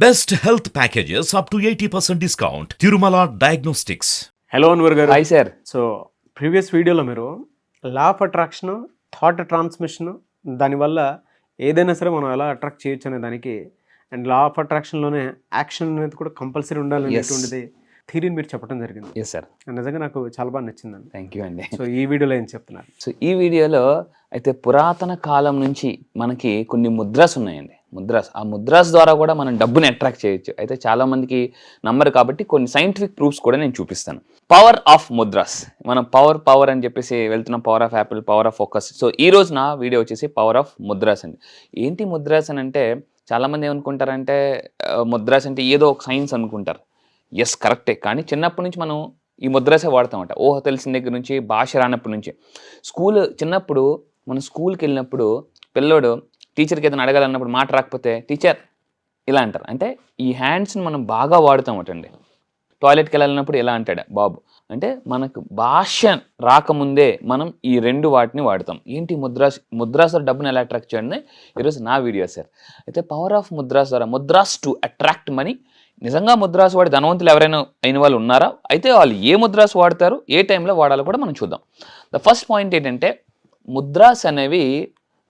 Best health packages up to 80% discount. Tirumala Diagnostics. Hello Anwar గారు. Hi sir. So previous వీడియోలో మీరు law of attraction, thought transmission, దానివల్ల ఏదైనా సరే మనం ఎలా అట్రాక్ట్ చేయొచ్చు అనే దానికి, అండ్ లా ఆఫ్ అట్రాక్షన్లోనే యాక్షన్ అనేది కూడా కంపల్సరీ ఉండాలనేటువంటిది థీరీని మీరు చెప్పడం జరిగింది. Yes sir. నిజంగా నాకు చాలా బాగా నచ్చిందండి. థ్యాంక్ యూ అండి. సో ఈ వీడియోలో ఏం చెప్తున్నారు? సో ఈ వీడియోలో అయితే పురాతన కాలం నుంచి మనకి కొన్ని ముద్రాస్ ఉన్నాయండి. ఆ ముద్రాస్ ద్వారా కూడా మనం డబ్బుని అట్రాక్ట్ చేయొచ్చు. అయితే చాలా మందికి నమ్మరు కాబట్టి కొన్ని సైంటిఫిక్ ప్రూఫ్స్ కూడా నేను చూపిస్తాను. Power of mudras. మనం పవర్ అని చెప్పేసి వెళ్తున్నాం. Power of Apple, power of focus. So ఈ రోజు నా వీడియో వచ్చేసి పవర్ ఆఫ్ ముద్రాస్ అండి. ఏంటి ముద్రాస్ అని అంటే చాలామంది ఏమనుకుంటారంటే ముద్రాస్ అంటే ఏదో ఒక సైన్స్ అనుకుంటారు. ఎస్ కరెక్టే, కానీ చిన్నప్పటి నుంచి మనం ఈ ముద్రాసే వాడతామట. ఊహ తెలిసిన దగ్గర నుంచి, భాష రానప్పటి నుంచి. చిన్నప్పుడు మనం స్కూల్కి వెళ్ళినప్పుడు పిల్లోడు టీచర్కి ఏదైనా అడగాలన్నప్పుడు మాట రాకపోతే టీచర్ ఇలా అంటారు. అంటే ఈ హ్యాండ్స్ని మనం బాగా వాడుతామటండి. టాయిలెట్కి వెళ్ళాలన్నప్పుడు ఎలా అంటాడు బాబు అంటే మనకు భాష రాకముందే మనం ఈ రెండు వాటిని వాడతాం. ఏంటి ముద్రాస్ డబ్బుని ఎలా అట్రాక్ట్ చేయండి ఈరోజు నా వీడియో సార్. అయితే పవర్ ఆఫ్ ముద్రాస్ ద్వారా ముద్రాస్ టు అట్రాక్ట్ మనీ. నిజంగా ముద్రాస్ వాడి ధనవంతులు ఎవరైనా అయిన వాళ్ళు ఉన్నారా? అయితే వాళ్ళు ఏ ముద్రాస్ వాడతారు, ఏ టైంలో వాడాలో కూడా మనం చూద్దాం. ద ఫస్ట్ పాయింట్ ఏంటంటే ముద్రాస్ అనేవి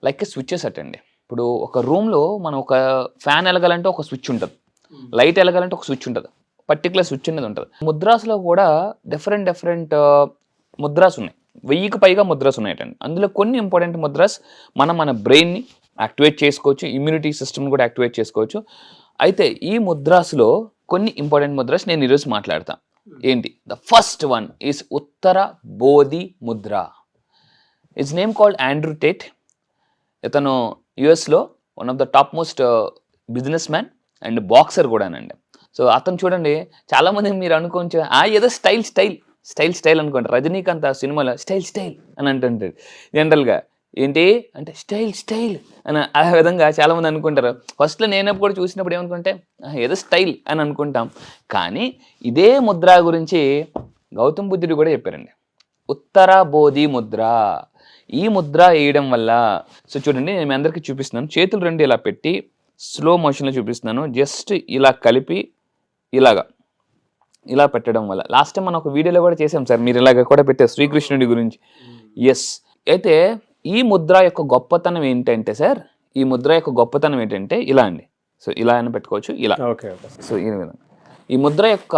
లైక్ స్విచ్చెస్ అటండి. ఇప్పుడు ఒక రూమ్లో మనం ఒక ఫ్యాన్ వెలగాలంటే ఒక స్విచ్ ఉంటుంది, లైట్ వెలగాలంటే ఒక స్విచ్ ఉంటుంది, పర్టికులర్ స్విచ్ అనేది ఉంటుంది. ముద్రాస్లో కూడా డిఫరెంట్ ముద్రాస్ ఉన్నాయి. 1000కి పైగా ముద్రాస్ ఉన్నాయటండి. అందులో కొన్ని ఇంపార్టెంట్ ముద్రాస్ మన బ్రెయిన్ని యాక్టివేట్ చేసుకోవచ్చు, ఇమ్యూనిటీ సిస్టమ్ని కూడా యాక్టివేట్ చేసుకోవచ్చు. అయితే ఈ ముద్రాస్లో కొన్ని ఇంపార్టెంట్ ముద్రాస్ నేను ఈరోజు మాట్లాడతాను. ఏంటి? The first one is Uttara Bodhi Mudra. Its name called Andrew Tate. ఇతను యుఎస్లో one of the top most business man and boxer కూడానండి. సో అతను చూడండి, చాలామంది మీరు అనుకోవచ్చు ఏదో స్టైల్ అనుకోండి. రజనీకాంత్ ఆ సినిమాలో స్టైల్ అని అంటుంటాడు జనరల్గా. ఏంటి అంటే స్టైల్ అని ఆ విధంగా చాలామంది అనుకుంటారు. ఫస్ట్లో నేను కూడా చూసినప్పుడు ఏమనుకుంటే ఏదో స్టైల్ అని అనుకుంటాం. కానీ ఇదే ముద్ర గురించి గౌతమ్ బుద్ధుడు కూడా చెప్పారండి. ఉత్తర బోధి ముద్ర. ఈ ముద్ర వేయడం వల్ల, సో చూడండి నేను మీ అందరికీ చూపిస్తున్నాను. చేతులు రెండు ఇలా పెట్టి స్లో మోషన్లో చూపిస్తున్నాను. జస్ట్ ఇలా కలిపి ఇలా పెట్టడం వల్ల, లాస్ట్ టైం మనం ఒక వీడియోలో కూడా చేసాం సార్, మీరు ఇలాగ కూడా పెట్టారు శ్రీకృష్ణుడి గురించి. ఎస్. అయితే ఈ ముద్ర యొక్క గొప్పతనం ఏంటంటే సార్, ఇలా అండి. సో ఇలా అని పెట్టుకోవచ్చు, ఇలా. ఓకే. సో ఈ విధంగా ఈ ముద్ర యొక్క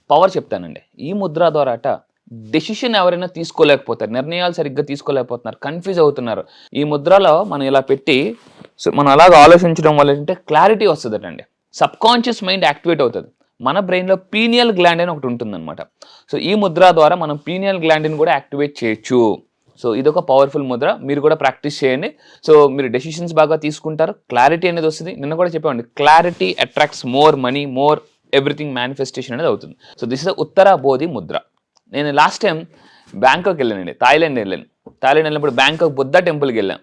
పవర్ చెప్తానండి. ఈ ముద్ర ద్వారా డెసిషన్ ఎవరైనా తీసుకోలేకపోతారు, నిర్ణయాలు సరిగ్గా తీసుకోలేకపోతున్నారు, కన్ఫ్యూజ్ అవుతున్నారు. ఈ ముద్రలో మనం ఇలా పెట్టి సో మనం అలాగ ఆలోచించడం వల్ల ఏంటంటే క్లారిటీ వస్తుందటండి. సబ్ కాన్షియస్ మైండ్ యాక్టివేట్ అవుతుంది. మన బ్రెయిన్లో పీనియల్ గ్లాండ్ అని ఒకటి ఉంటుందన్నమాట. సో ఈ ముద్ర ద్వారా మనం పీనియల్ గ్లాండ్ని కూడా యాక్టివేట్ చేయొచ్చు. సో ఇదొక పవర్ఫుల్ ముద్ర. మీరు కూడా ప్రాక్టీస్ చేయండి. సో మీరు డెసిషన్స్ బాగా తీసుకుంటారు, క్లారిటీ అనేది వస్తుంది. నిన్న కూడా చెప్పండి, clarity attracts more money, more everything manifestation అనేది అవుతుంది. సో దిస్ ఇస్ ద ఉత్తర బోధి ముద్ర. నేను లాస్ట్ టైం బ్యాంకాక్ వెళ్ళానండి, థాయిలాండ్ వెళ్ళినప్పుడు బ్యాంకాక్ బుద్ధ టెంపుల్కి వెళ్ళాను.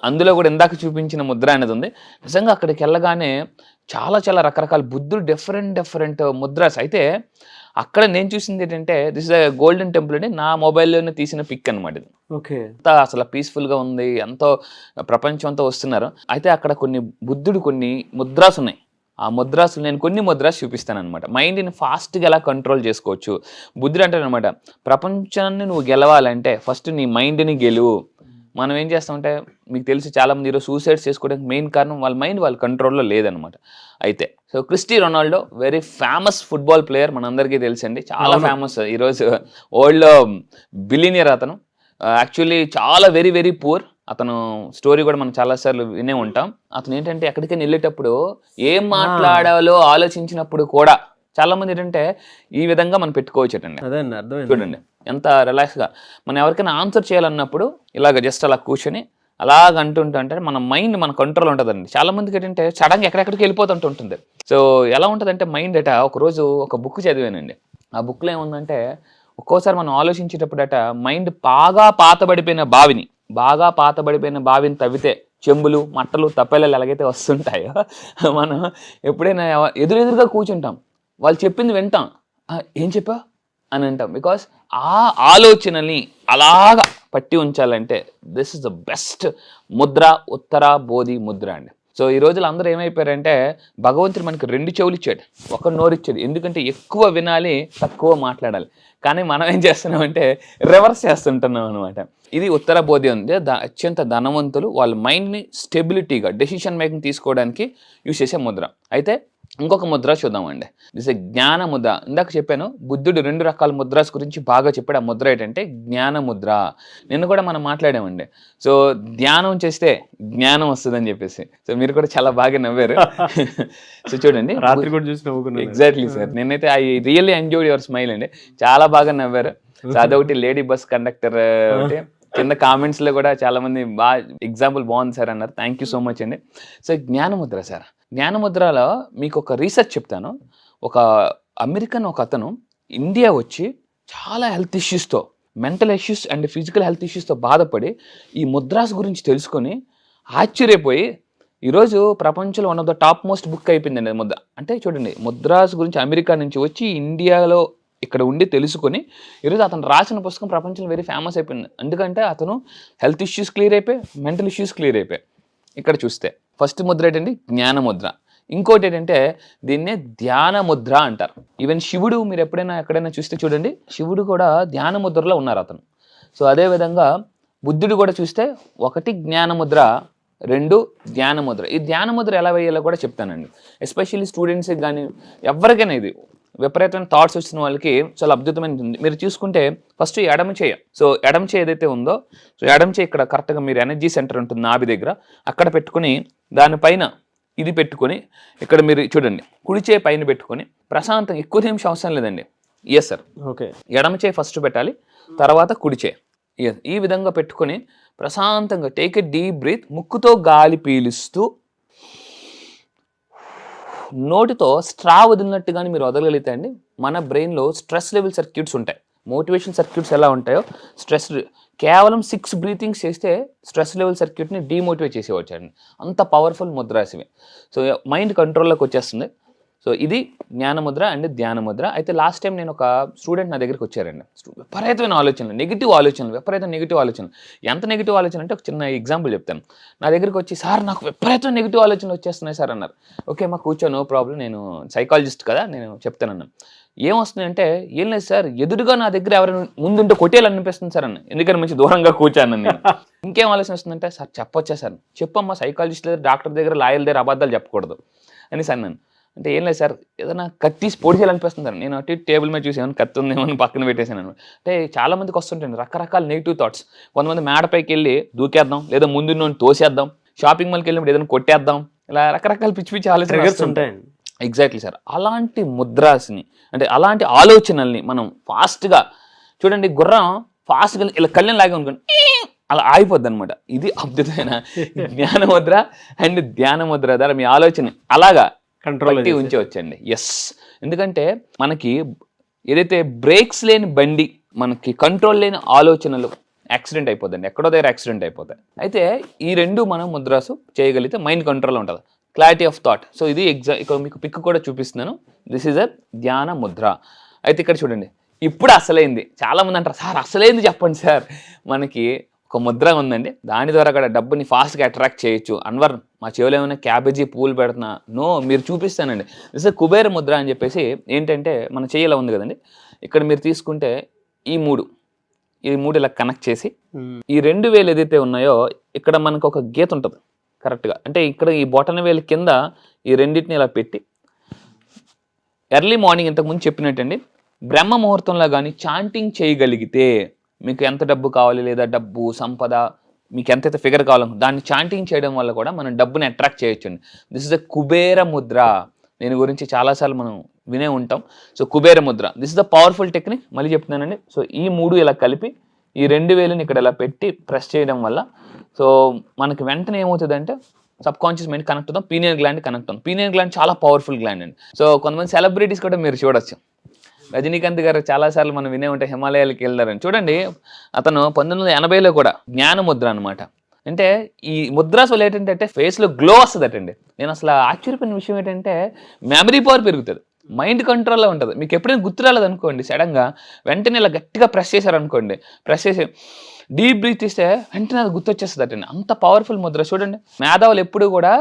అందులో కూడా ఇందాక చూపించిన ముద్ర అనేది ఉంది. నిజంగా అక్కడికి వెళ్ళగానే చాలా రకరకాల బుద్ధుడు డిఫరెంట్ ముద్రాస్. అయితే అక్కడ నేను చూసింది ఏంటంటే this is the golden temple అండి. నా మొబైల్లోనే తీసిన పిక్ అనమాట ఇది. ఓకే. అంతా అసలు పీస్ఫుల్గా ఉంది, ఎంతో ప్రపంచం అంతా వస్తున్నారు. అయితే అక్కడ కొన్ని ముద్రాస్ ఉన్నాయి. ఆ ముద్రాసులు నేను కొన్ని ముద్రాస్ చూపిస్తాను అనమాట. మైండ్ని ఫాస్ట్గా ఎలా కంట్రోల్ చేసుకోవచ్చు. బుద్ధుడు అంటారనమాట, ప్రపంచాన్ని నువ్వు గెలవాలంటే ఫస్ట్ నీ మైండ్ని గెలువు. మనం ఏం చేస్తామంటే మీకు తెలిసి చాలామంది ఈరోజు సూసైడ్స్ చేసుకోవడానికి మెయిన్ కారణం వాళ్ళ మైండ్ వాళ్ళ కంట్రోల్లో లేదనమాట. అయితే so Cristiano Ronaldo very famous football player, మనందరికీ తెలుసండి, చాలా ఫేమస్. ఈరోజు వరల్డ్లో బిలియనియర్ అతను. యాక్చువల్లీ చాలా వెరీ పూర్. అతను స్టోరీ కూడా మనం చాలాసార్లు వినే ఉంటాం. అతను ఏంటంటే ఎక్కడికైనా వెళ్ళేటప్పుడు ఏం మాట్లాడాలో ఆలోచించినప్పుడు కూడా చాలామంది ఏంటంటే ఈ విధంగా మనం పెట్టుకోవచ్చండి. చూడండి ఎంత రిలాక్స్గా. మనం ఎవరికైనా ఆన్సర్ చేయాలన్నప్పుడు ఇలాగ జస్ట్ అలా కూర్చొని అలాగ అంటుంటే మన మైండ్ మన కంట్రోల్ ఉంటుందండి. చాలామందికి ఏంటంటే సడన్గా ఎక్కడెక్కడికి వెళ్ళిపోతుంటుంది. సో ఎలా ఉంటుందంటే మైండ్ ఒకరోజు ఒక బుక్ చదివానండి. ఆ బుక్లో ఏముందంటే ఒక్కోసారి మనం ఆలోచించేటప్పుడు మైండ్ బాగా పాతబడిపోయిన బావిని తవ్వితే చెంబులు, మట్టలు, తప్పెలలు ఎలాగైతే వస్తుంటాయో మనం ఎప్పుడైనా ఎదురుగా కూర్చుంటాం, వాళ్ళు చెప్పింది వింటాం, ఏం చెప్పా అని అంటాం. బికాస్ ఆ ఆలోచనని అలాగా పట్టి ఉంచాలంటే this is the best Mudra, ఉత్తర బోధి ముద్ర అండి. సో ఈ రోజులు అందరూ ఏమైపోయారంటే భగవంతుడు మనకి 2 చెవులు ఇచ్చాడు, 1 నోరు ఇచ్చాడు. ఎందుకంటే ఎక్కువ వినాలి, తక్కువ మాట్లాడాలి. కానీ మనం ఏం చేస్తున్నామంటే రివర్స్ చేస్తుంటున్నాం అనమాట. ఇది ఉత్తర బోధి ఉంది. అత్యంత ధనవంతులు వాళ్ళ మైండ్ని స్టెబిలిటీగా డెసిషన్ మేకింగ్ తీసుకోవడానికి యూజ్ చేసే ముద్ర. అయితే ఇంకొక ముద్ర చూద్దామండి. దిస్ జ్ఞాన ముద్ర. ఇందాక చెప్పాను బుద్ధుడు 2 రకాల ముద్రాస్ గురించి బాగా చెప్పాడు. ఆ ముద్ర ఏంటంటే జ్ఞాన ముద్ర. నిన్న కూడా మనం మాట్లాడామండి. సో ధ్యానం చేస్తే జ్ఞానం వస్తుందని చెప్పేసి. సో మీరు కూడా చాలా బాగా నవ్వారు. సో చూడండి, రాత్రి కూడా చూసి నవ్వుకున్నాను. Exactly sir. నేనైతే I really enjoyed your smile అండి. చాలా బాగా నవ్వారు. సో అదొకటి లేడీ బస్ కండక్టర్ ఒకటి. కింద కామెంట్స్ లో కూడా చాలా మంది బాగా ఎగ్జాంపుల్ బాగుంది సార్ అన్నారు. థ్యాంక్ యూ సో మచ్ అండి. సో జ్ఞానముద్ర సార్, జ్ఞానముద్రలో మీకు ఒక రీసెర్చ్ చెప్తాను. ఒక అమెరికన్ ఒక అతను ఇండియా వచ్చి చాలా హెల్త్ ఇష్యూస్తో, mental issues and physical health ఇష్యూస్తో బాధపడి ఈ ముద్రాస్ గురించి తెలుసుకొని ఆశ్చర్యపోయి ఈరోజు ప్రపంచంలో 1 of the top most book అయిపోయిందండి ముద్ర. అంటే చూడండి, ముద్రాస్ గురించి అమెరికా నుంచి వచ్చి ఇండియాలో ఇక్కడ ఉండి తెలుసుకొని ఈరోజు అతను రాసిన పుస్తకం ప్రపంచంలో వెరీ ఫేమస్ అయిపోయింది. ఎందుకంటే అతను హెల్త్ ఇష్యూస్ క్లియర్ అయిపోయి, మెంటల్ ఇష్యూస్ క్లియర్ అయిపోయాయి. ఇక్కడ చూస్తే ఫస్ట్ ముద్ర ఏంటంటే జ్ఞాన ముద్ర. ఇంకోటి ఏంటంటే దీన్నే ధ్యాన ముద్ర అంటారు. ఈవెన్ శివుడు మీరు ఎక్కడైనా చూస్తే చూడండి, శివుడు కూడా ధ్యాన ముద్రలో ఉన్నారు అతను. సో అదేవిధంగా బుద్ధుడు కూడా చూస్తే 1 జ్ఞాన ముద్ర, 2 ధ్యాన ముద్ర. ఈ ధ్యాన ముద్ర ఎలా వేయాలో కూడా చెప్తానండి. ఎస్పెషల్లీ స్టూడెంట్స్కి కానీ ఎవరికైనా ఇది విపరీతమైన థాట్స్ వచ్చిన వాళ్ళకి చాలా అద్భుతమైనది ఉంది. మీరు చూసుకుంటే ఫస్ట్ ఎడమ చేయ. సో ఎడమ చేయ ఏదైతే ఉందో, సో ఎడమ చేయ ఇక్కడ కరెక్ట్గా మీరు ఎనర్జీ సెంటర్ ఉంటుంది నాభి దగ్గర, అక్కడ పెట్టుకుని దానిపైన ఇది పెట్టుకొని ఇక్కడ మీరు చూడండి కుడి చేయ పైన పెట్టుకొని ప్రశాంతంగా, ఎక్కువ నిమిషం అవసరం లేదండి. Yes sir, okay. ఎడమ చేయ ఫస్ట్ పెట్టాలి, తర్వాత కుడి చేయ. ఈ విధంగా పెట్టుకొని ప్రశాంతంగా టేక్ ఎ డీప్ బ్రీత్. ముక్కుతో గాలి పీలుస్తూ నోటితో స్ట్రా వదిలినట్టు కానీ మీరు వదలగలిగితే అండి, మన బ్రెయిన్లో స్ట్రెస్ లెవెల్ సర్క్యూట్స్ ఉంటాయి. మోటివేషన్ సర్క్యూట్స్ ఎలా ఉంటాయో స్ట్రెస్ కేవలం 6 బ్రీతింగ్స్ చేస్తే స్ట్రెస్ లెవెల్ సర్క్యూట్ని డీమోటివేట్ చేసేవచ్చు అండి. అంత పవర్ఫుల్ ముద్రాస్ ఇవి. సో మైండ్ కంట్రోల్లోకి వచ్చేస్తుంది. సో ఇది జ్ఞానముద్ర అండ్ ధ్యాన ముద్ర. అయితే లాస్ట్ టైం నేను ఒక స్టూడెంట్ నా దగ్గరికి వచ్చారండి. విపరీతమైన ఆలోచనలు, నెగిటివ్ ఆలోచనలు, విపరీతమైన నెగిటివ్ ఆలోచనలు. ఎంత నెగిటివ్ ఆలోచన అంటే ఒక చిన్న ఎగ్జాంపుల్ చెప్తాను. నా దగ్గరికి వచ్చి, సార్ నాకు విపరీతమైన నెగిటివ్ ఆలోచనలు వచ్చేస్తున్నాయి సార్ అన్నారు. ఓకే మా కూర్చో, నో ప్రాబ్లం, నేను సైకాలజిస్ట్ కదా, నేను చెప్తానన్నాను. ఏం వస్తున్నాయంటే, ఏం లేదు సార్, ఎదురుగా నా దగ్గర ఎవరైనా ముందుంటే కొట్టేయాలనిపిస్తుంది సార్ అన్న, ఎందుకని మంచి దూరంగా కూర్చాను నేను. ఇంకేం ఆలోచన వస్తుందంటే, సార్ చెప్పొచ్చా సార్, చెప్పమ్మా, సైకాలజిస్ట్ దగ్గర, డాక్టర్ దగ్గర, లాయర్ దగ్గర అబద్ధాలు చెప్పకూడదు అని సార్ నన్ను అంటే. ఏం లేదు సార్, ఏదైనా కత్తి పొడి చేయాలనిపిస్తుంది సార్. నేను అటు టేబుల్ మీద చూసి ఏమైనా కత్తి ఉందేమో పక్కన పెట్టేసాను అనమాట. అంటే చాలా మందికి వస్తుంటాయండి రకరకాల నెగిటివ్ థాట్స్. కొంతమంది మేడపైకి వెళ్ళి దూకేద్దాం, లేదా ముందు నన్ను తోసేద్దాం, షాపింగ్ మాల్కి వెళ్ళినప్పుడు ఏదైనా కొట్టేద్దాం, ఇలా రకరకాల పిచ్చి పిచ్చి ఆలోచనలు ఉంటాయండి. Exactly sir. అలాంటి ముద్రాస్ని అంటే అలాంటి ఆలోచనల్ని మనం ఫాస్ట్గా చూడండి, గుర్రం ఫాస్ట్గా ఇలా కళ్ళని లాగే అనుకోండి, అలా ఆగిపోద్ది అనమాట. ఇది అద్భుతమైన జ్ఞానముద్ర అండ్ ధ్యాన ముద్ర ద్వారా మీ ఆలోచన అలాగా కంట్రోల్ ఉంచవచ్చండి. ఎస్, ఎందుకంటే మనకి ఏదైతే బ్రేక్స్ లేని బండి, మనకి కంట్రోల్ లేని ఆలోచనలు యాక్సిడెంట్ అయిపోద్దండి, ఎక్కడో దగ్గర యాక్సిడెంట్ అయిపోతాయి. అయితే ఈ 2 మనం ముద్రాసు చేయగలిగితే మైండ్ కంట్రోల్ ఉంటుంది, క్లారిటీ ఆఫ్ థాట్. సో ఇది ఇక్కడ మీకు పిక్ కూడా చూపిస్తున్నాను. దిస్ ఈజ్ అ ధ్యాన ముద్ర. అయితే ఇక్కడ చూడండి, ఇప్పుడు అసలైంది. చాలామంది అంటారు, సార్ అసలైంది చెప్పండి సార్. మనకి ఒక ముద్ర ఉందండి, దాని ద్వారా కూడా డబ్బుని ఫాస్ట్గా అట్రాక్ట్ చేయొచ్చు. అన్వర్ మా చెవులు ఏమైనా క్యాబేజీ పూలు పెడుతున్నా, నో, మీరు చూపిస్తానండి. దిస్ ఇస్ కుబేర ముద్ర అని చెప్పేసి. ఏంటంటే మన చెయ్యిలా ఉంది కదండి, ఇక్కడ మీరు తీసుకుంటే ఈ మూడు ఇలా కనెక్ట్ చేసి ఈ 2 వేలు ఏదైతే ఉన్నాయో ఇక్కడ మనకు ఒక గీత ఉంటుంది కరెక్ట్గా. అంటే ఇక్కడ ఈ బొటన వేలు కింద ఈ రెండింటిని ఇలా పెట్టి ఎర్లీ మార్నింగ్ ఇంతకుముందు చెప్పినట్టండి, బ్రహ్మ ముహూర్తంలో కానీ చాంటింగ్ చేయగలిగితే మీకు ఎంత డబ్బు కావాలి, లేదా డబ్బు సంపద మీకు ఎంతైతే ఫిగర్ కావాలో దాన్ని చాంటింగ్ చేయడం వల్ల కూడా మనం డబ్బుని అట్రాక్ట్ చేయొచ్చండి. This is the Kubera Mudra. దీని గురించి చాలాసార్లు మనం వినే ఉంటాం. So Kubera Mudra, this is the powerful technique. మళ్ళీ చెప్తున్నానండి. సో ఈ 3 ఇలా కలిపి ఈ 2 వేలుని ఇక్కడ ఇలా పెట్టి ప్రెస్ చేయడం వల్ల సో మనకి వెంటనే ఏమవుతుందంటే సబ్ కాన్షియస్ మైండ్ కనెక్ట్ అవుతాం, పీనియల్ గ్లాండ్ కనెక్ట్ అవుతాం. పీనియల్ గ్లాండ్ చాలా పవర్ఫుల్ గ్లాండ్ అండి. సో కొంతమంది సెలబ్రిటీస్ కూడా మీరు చూడొచ్చు. రజనీకాంత్ గారు చాలాసార్లు మనం వినే ఉంటే హిమాలయాలకి వెళ్తారని. చూడండి, అతను 1980లో కూడా జ్ఞానముద్ర అనమాట. అంటే ఈ ముద్రాస్ వల్ల ఏంటంటే ఫేస్లో గ్లో వస్తుందటండి. నేను అసలు ఆశ్చర్యపోయిన విషయం ఏంటంటే మెమరీ పవర్ పెరుగుతుంది, మైండ్ కంట్రోల్లో ఉంటుంది. మీకు ఎప్పుడైనా గుర్తు రాలేదు అనుకోండి, సడన్గా వెంటనే ఇలా గట్టిగా ప్రెస్ చేశారనుకోండి, ప్రెస్ చేసి డీప్ బ్రీత్ ఇస్తే వెంటనే అది గుర్తొచ్చేస్తుంది అటండి. అంత పవర్ఫుల్ ముద్ర. చూడండి, మేధావులు ఎప్పుడు కూడా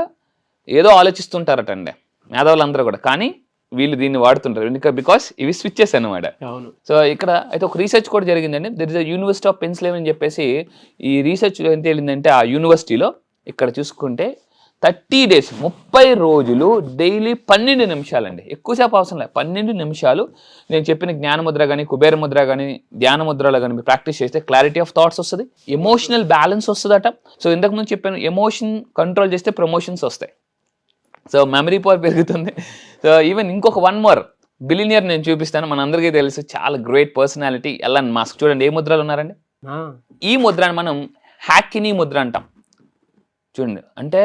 ఏదో ఆలోచిస్తుంటారటండి మేధావులందరూ కూడా, కానీ వీళ్ళు దీన్ని వాడుతుంటారు ఎందుకంటే బికాస్ ఇవి స్విచ్చెస్ అన్నమాట. అవును. సో ఇక్కడ అయితే ఒక రీసెర్చ్ కూడా జరిగిందండి. There is a university of Pennsylvania అని చెప్పేసి ఈ రీసెర్చ్ ఎంత వెళ్ళిందంటే ఆ యూనివర్సిటీలో ఇక్కడ చూసుకుంటే 30 days 30 రోజులు డైలీ 12 నిమిషాలండి, ఎక్కువసేపు అవసరం లేదు, 12 నిమిషాలు నేను చెప్పిన జ్ఞానముద్ర కానీ కుబేర ముద్ర కానీ ధ్యాన ముద్రలో కానీ ప్రాక్టీస్ చేస్తే క్లారిటీ ఆఫ్ థాట్స్ వస్తుంది, ఎమోషనల్ బ్యాలెన్స్ వస్తుందట. సో ఇంతకుముందు చెప్పాను ఎమోషన్ కంట్రోల్ చేస్తే ప్రమోషన్స్ వస్తాయి, సో మెమరీ పవర్ పెరుగుతుంది. సో ఈవెన్ ఇంకొక 1 more బిలినియర్ నేను చూపిస్తాను, మనందరికీ తెలుసు చాలా గ్రేట్ పర్సనాలిటీ ఎలాన్ మస్క్. చూడండి ఏ ముద్రలు ఉన్నారండి, ఈ ముద్రని మనం హ్యాకినీ ముద్ర అంటాం. చూడండి అంటే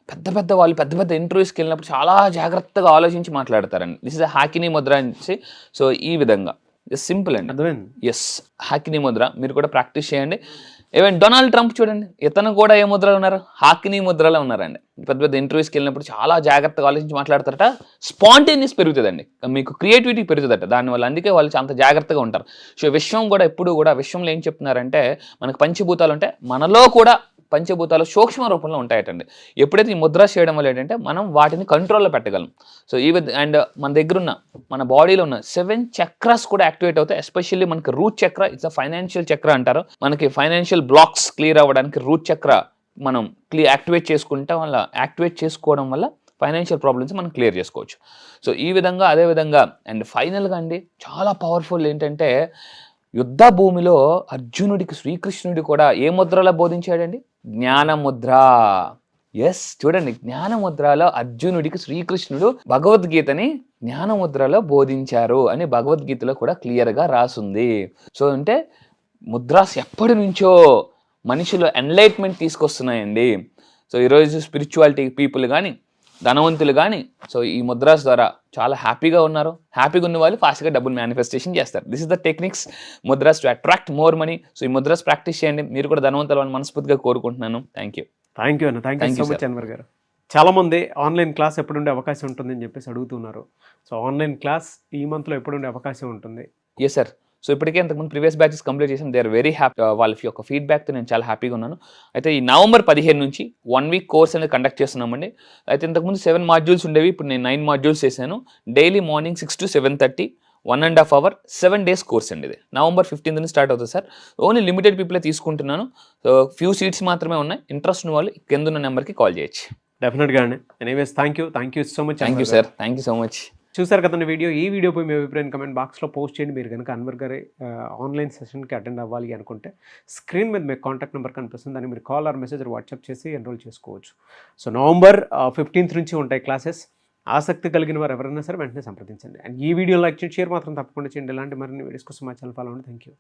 పెద్ద పెద్ద వాళ్ళు పెద్ద పెద్ద ఇంటర్వ్యూస్కి వెళ్ళినప్పుడు చాలా జాగ్రత్తగా ఆలోచించి మాట్లాడతారండి. దిస్ ఇస్ హ్యాకినీ ముద్ర అనేసి. సో ఈ విధంగా సింపుల్ అండి. ఎస్, హ్యాకినీ ముద్ర మీరు కూడా ప్రాక్టీస్ చేయండి. ఈవెన్ డొనాల్డ్ ట్రంప్ చూడండి, ఇతను కూడా ఏ ముద్రలో ఉన్నారు, హాకినీ ముద్రలో ఉన్నారండి. పెద్ద పెద్ద ఇంటర్వ్యూస్కి వెళ్ళినప్పుడు చాలా జాగ్రత్తగా ఆలోచించి మాట్లాడతారట. స్పాంటేనియస్ పెరుగుతుందండి, మీకు క్రియేటివిటీ పెరుగుతుందట దానివల్ల, అందుకే వాళ్ళు అంత జాగ్రత్తగా ఉంటారు. సో విశ్వం కూడా ఎప్పుడు కూడా విశ్వంలో ఏం చెప్తున్నారంటే మనకు పంచభూతాలు ఉంటాయి, మనలో కూడా పంచభూతాలు సూక్ష్మ రూపంలో ఉంటాయటండి. ఎప్పుడైతే ఈ ముద్ర చేయడం వల్ల ఏంటంటే మనం వాటిని కంట్రోల్లో పెట్టగలం. సో ఈ అండ్ మన దగ్గర ఉన్న మన బాడీలో ఉన్న 7 చక్రాస్ కూడా యాక్టివేట్ అవుతాయి. ఎస్పెషల్లీ మనకి రూట్ చక్ర, ఇట్స్ అ ఫైనాన్షియల్ చక్ర అంటారు. మనకి ఫైనాన్షియల్ బ్లాక్స్ క్లియర్ అవ్వడానికి రూట్ చక్ర మనం యాక్టివేట్ చేసుకోవడం వల్ల ఫైనాన్షియల్ ప్రాబ్లమ్స్ మనం క్లియర్ చేసుకోవచ్చు. సో ఈ విధంగా అదే విధంగా అండ్ ఫైనల్గా అండి చాలా పవర్ఫుల్ ఏంటంటే యుద్ధ భూమిలో అర్జునుడికి శ్రీకృష్ణుడి కూడా ఏ ముద్రలో బోధించాడండి, జ్ఞానముద్ర. ఎస్, చూడండి జ్ఞానముద్రలో అర్జునుడికి శ్రీకృష్ణుడు భగవద్గీతని జ్ఞానముద్రలో బోధించారు అని భగవద్గీతలో కూడా క్లియర్గా రాసుంది. సో అంటే ముద్రాస్ ఎప్పటి నుంచో మనిషిలో ఎన్లైట్మెంట్ తీసుకొస్తున్నాయండి. సో ఈరోజు స్పిరిచువాలిటీ పీపుల్ కానీ ధనవంతులు కానీ సో ఈ ముద్రాస్ ద్వారా చాలా హ్యాపీగా ఉన్నారు. హ్యాపీగా ఉన్న వాళ్ళు ఫాస్ట్గా డబ్బులు మేనిఫెస్టేషన్ చేస్తారు. This is the techniques mudras to attract more money. So ఈ ముద్రాస్ ప్రాక్టీస్ చేయండి, మీరు కూడా ధనవంతులు అని మనస్ఫూర్తిగా కోరుకుంటున్నాను. థ్యాంక్ యూ అన్న, thank you so much Anwar గారు. చాలామంది ఆన్లైన్ క్లాస్ ఎప్పుడు ఉండే అవకాశం ఉంటుందని చెప్పేసి అడుగుతున్నారు. సో ఆన్లైన్ క్లాస్ ఈ మంత్లో ఎప్పుడు ఉండే అవకాశం ఉంటుంది? Yes sir. సో ఇప్పటికే ఇంతకుముందు ప్రీవియస్ బ్యాచెస్ కంప్లీట్ చేసాం. They are very happy. వాళ్ళ యొక్క ఫీడ్బ్యాక్తో నేను చాలా హ్యాపీగా ఉన్నాను. అయితే ఈ నవంబర్ 15 నుంచి 1 week కోర్స్ అనేది కండక్ట్ చేస్తున్నామండి. అయితే ఇంతకుముందు 7 modules ఉండేవి, ఇప్పుడు నేను 9 modules చేశాను. Daily morning 6 to 7:30 1.5 hour 7 days course అండి. ఇది నవంబర్ 15th నుంచి స్టార్ట్ అవుతుంది సార్. ఓన్లీ లిమిటెడ్ పీపులే తీసుకుంటున్నాను. సో ఫ్యూ సీట్స్ మాత్రమే ఉన్నాయి. ఇంట్రెస్ట్ ఉన్న వాళ్ళు కింద ఉన్న నెంబర్కి కాల్ చేయొచ్చు. డెఫినెట్గా అండి. Anyways thank you so much. Thank you sir, thank you so much. చూసారు కదండి వీడియో. ఈ వీడియోపై మీ అభిప్రాయం కమెంట్ బాక్స్లో పోస్ట్ చేయండి. మీరు కనుక అన్వర్ గారి ఆన్లైన్ సెషన్కి అటెండ్ అవ్వాలి అనుకుంటే స్క్రీన్ మీద మీకు కాంటాక్ట్ నెంబర్ కనిపిస్తుంది, దాన్ని మీరు కాల్ ఆర్ మెసేజ్ వాట్సాప్ చేసి ఎన్రోల్ చేసుకోవచ్చు. సో నవంబర్ 15th నుంచి ఉంటాయి క్లాసెస్. ఆసక్తి కలిగిన వారు ఎవరైనా సరే వెంటనే సంప్రదించండి. అండ్ ఈ వీడియో లైక్ చేయండి, షేర్ మాత్రం తప్పకుండా చేయండి. ఇలాంటి మరిన్ని వీడియోస్ కోసం మా ఛానల్ ఫాలో అవ్వండి. Thank you.